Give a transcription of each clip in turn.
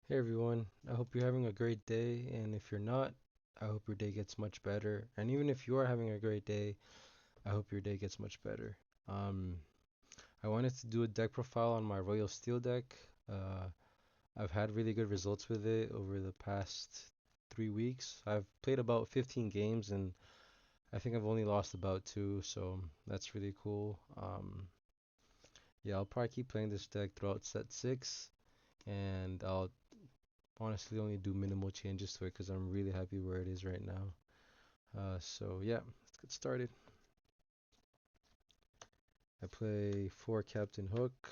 Hey everyone, I hope you're having a great day, and if you're not, I hope your day gets much better. And even if you are having a great day, I hope your day gets much better. Um, I wanted to do a deck profile on my Royal Steel deck. Uh, I've had really good results with it over the past 3 weeks. I've played about 15 games, and I think I've only lost about two, so that's really cool. Yeah, I'll probably keep playing this deck throughout set six, and I'll honestly only do minimal changes to it because I'm really happy where it is right now. So yeah, let's get started. I play four Captain Hook.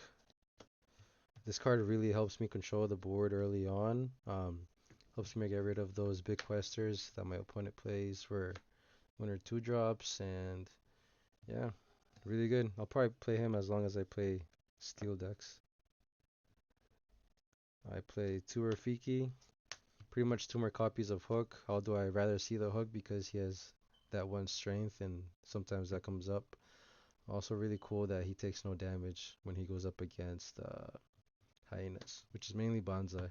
This card really helps me control the board early on. Helps me get rid of those big questers that my opponent plays for one or two drops, and yeah, really good. I'll probably play him as long as I play steel decks. I play two Rafiki, pretty much two more copies of Hook, although I rather see the Hook because he has that one strength and sometimes that comes up. Also really cool that he takes no damage when he goes up against hyenas, which is mainly Bonsai.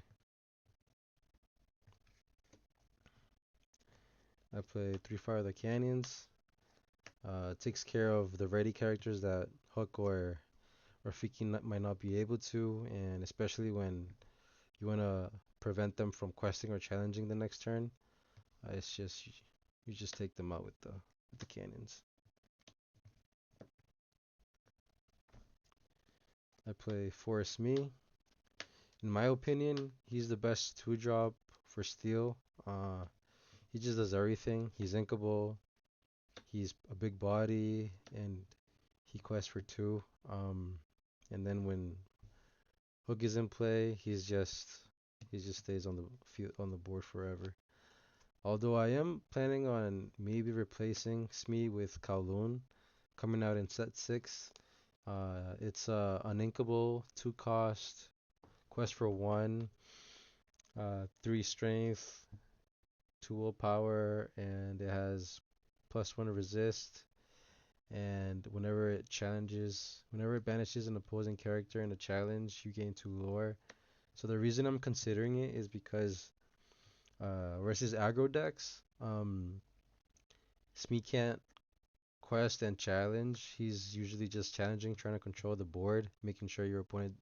I play three Fire of the Canyons. It takes care of the ready characters that Hook or Fiki might not be able to, and especially when you want to prevent them from questing or challenging the next turn. It's just you just take them out with the canyons. I play Forest Me. In my opinion, he's the best two drop for steel. Uh, he just does everything. He's inkable. He's a big body, and he quests for two. And then when Hook is in play, he just stays on the field on the board forever. Although I am planning on maybe replacing Smee with Kowloon coming out in set six. It's an inkable, two cost, quest for one, three strength, two willpower, and it has plus one resist. And whenever it banishes an opposing character in a challenge, you gain two lore. So the reason I'm considering it is because versus aggro decks, Smee can't quest and challenge. He's usually just challenging, trying to control the board, making sure your opponent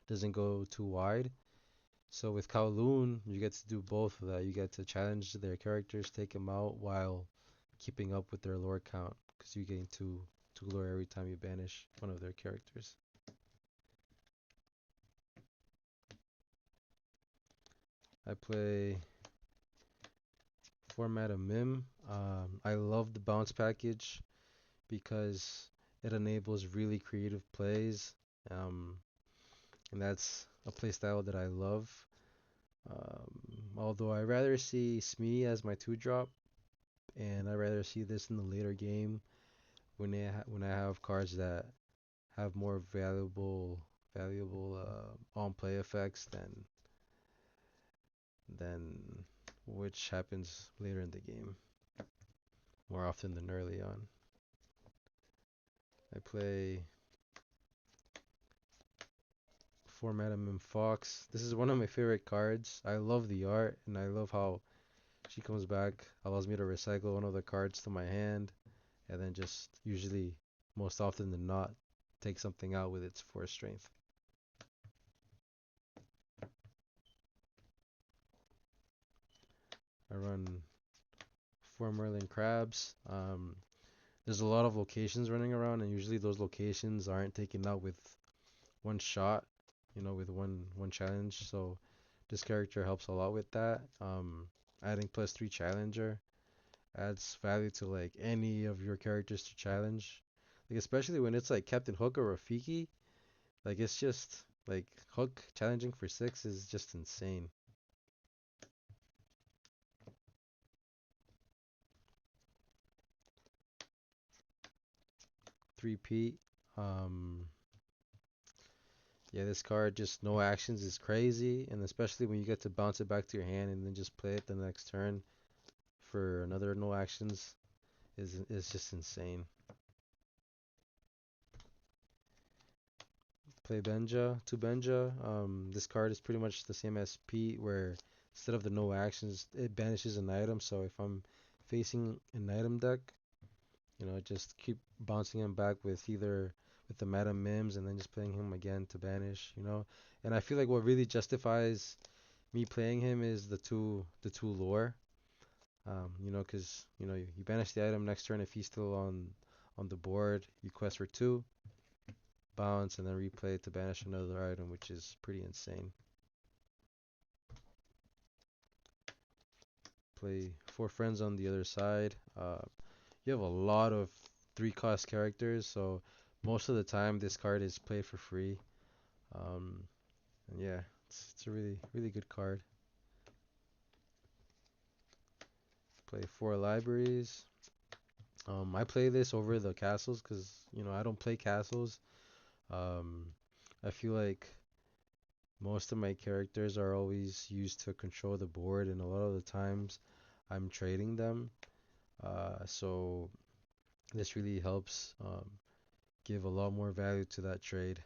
doesn't go too wide. So with Kowloon, you get to do both of that. You get to challenge their characters, take them out while keeping up with their lore count, because you gain two lore every time you banish one of their characters. I play format of Mim. I love the bounce package because it enables really creative plays, um, and that's a play style that I love. Although I rather see Smee as my two drop, and I rather see this in the later game when I have cards that have more valuable on play effects than which happens later in the game more often than early on. I play Format and Fox. This is one of my favorite cards. I love the art and I love how she comes back, allows me to recycle one of the cards to my hand, and then just usually, most often than not, take something out with its 4 strength. I run 4 Merlin Crabs. There's a lot of locations running around, and usually those locations aren't taken out with one shot, with one challenge. So this character helps a lot with that. Adding plus 3 challenger adds value to like any of your characters to challenge. Like especially when it's like Captain Hook or Rafiki, like it's just like Hook challenging for 6 is just insane. 3 Pete. Um, yeah, this card just no actions is crazy, and especially when you get to bounce it back to your hand and then just play it the next turn for another no actions is just insane. Play Benja, to Benja. This card is pretty much the same as Pete, where instead of the no actions, it banishes an item. So if I'm facing an item deck, just keep bouncing him back with either with the Madam Mims and then just playing him again to banish. And I feel like what really justifies me playing him is the two lore. Because you banish the item next turn if he's still on the board. You quest for two, bounce, and then replay to banish another item, which is pretty insane. Play four friends on the other side. You have a lot of three cost characters, so most of the time this card is played for free. Um, and yeah, it's a really really good card. Play four libraries. I play this over the castles because I don't play castles. Um, I feel like most of my characters are always used to control the board, and a lot of the times I'm trading them. So this really helps give a lot more value to that trade.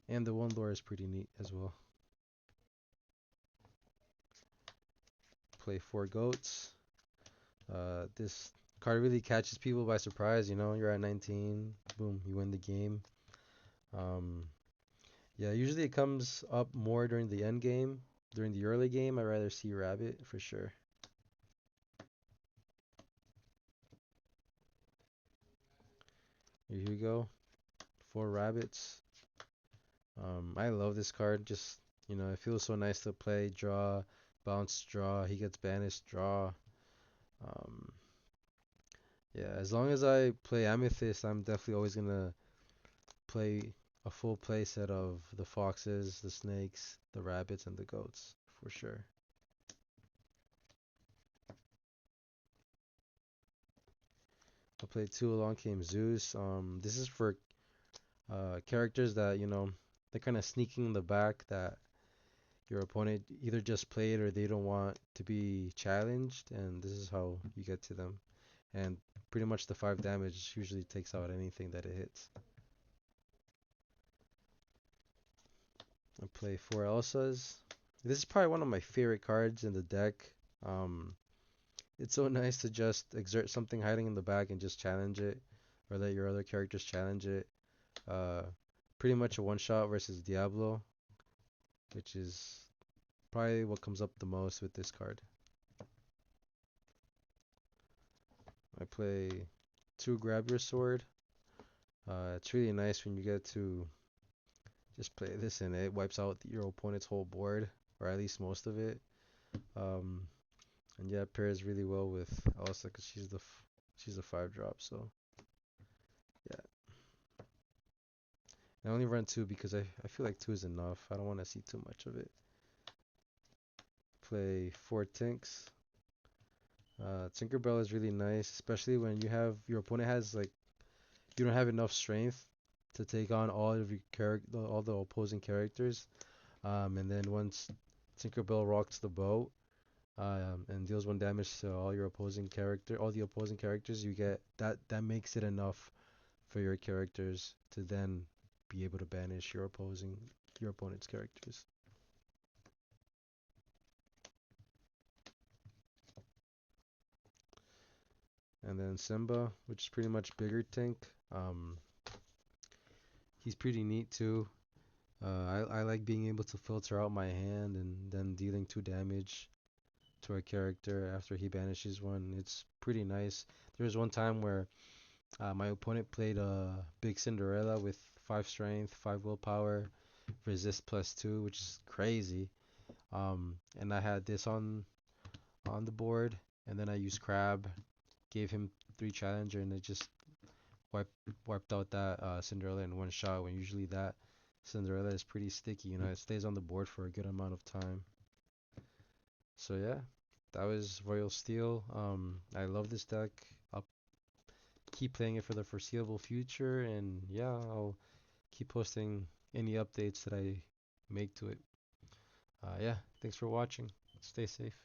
And the one lore is pretty neat as well. Play four goats. This card really catches people by surprise. You're at 19, boom, you win the game. Um, yeah, usually it comes up more during the end game. During the early game, I'd rather see rabbit for sure. Here you go, four rabbits. I love this card. Just it feels so nice to play. Draw, bounce, draw. He gets banished, draw. Um, yeah, as long as I play Amethyst, I'm definitely always gonna play a full play set of the foxes, the snakes, the rabbits, and the goats for sure. I played two Along Came Zeus. This is for characters that they're kind of sneaking in the back that your opponent either just played or they don't want to be challenged, and this is how you get to them. And pretty much the 5 damage usually takes out anything that it hits. I play 4 Elsas. This is probably one of my favorite cards in the deck. Um, it's so nice to just exert something hiding in the back and just challenge it, or let your other characters challenge it. Uh, Pretty much a one shot versus Diablo, which is probably what comes up the most with this card. I play 2 Grab Your Sword. It's really nice when you get to just play this and it wipes out your opponent's whole board, or at least most of it. Um, and yeah, it pairs really well with Elsa because she's a 5 drop. So yeah, I only run 2 because I feel like 2 is enough. I don't want to see too much of it. Play 4 Tinks. Tinkerbell is really nice, especially when your opponent has like you don't have enough strength to take on all the opposing characters. And then once Tinkerbell rocks the boat, and deals 1 damage to all the opposing characters, you get that makes it enough for your characters to then be able to banish your opponent's characters. And then Simba, which is pretty much bigger tank. Um, he's pretty neat too. I like being able to filter out my hand and then dealing 2 damage to a character after he banishes one. It's pretty nice. There was one time where my opponent played a big Cinderella with 5 strength, 5 willpower, resist +2, which is crazy. And I had this on the board, and then I used crab, gave him 3 challenger, and it just wiped wiped out that Cinderella in one shot. When usually that Cinderella is pretty sticky, it stays on the board for a good amount of time. So yeah, that was Royal Steel. I love this deck. I'll keep playing it for the foreseeable future, and yeah, I'll keep posting any updates that I make to it. Yeah, thanks for watching. Stay safe.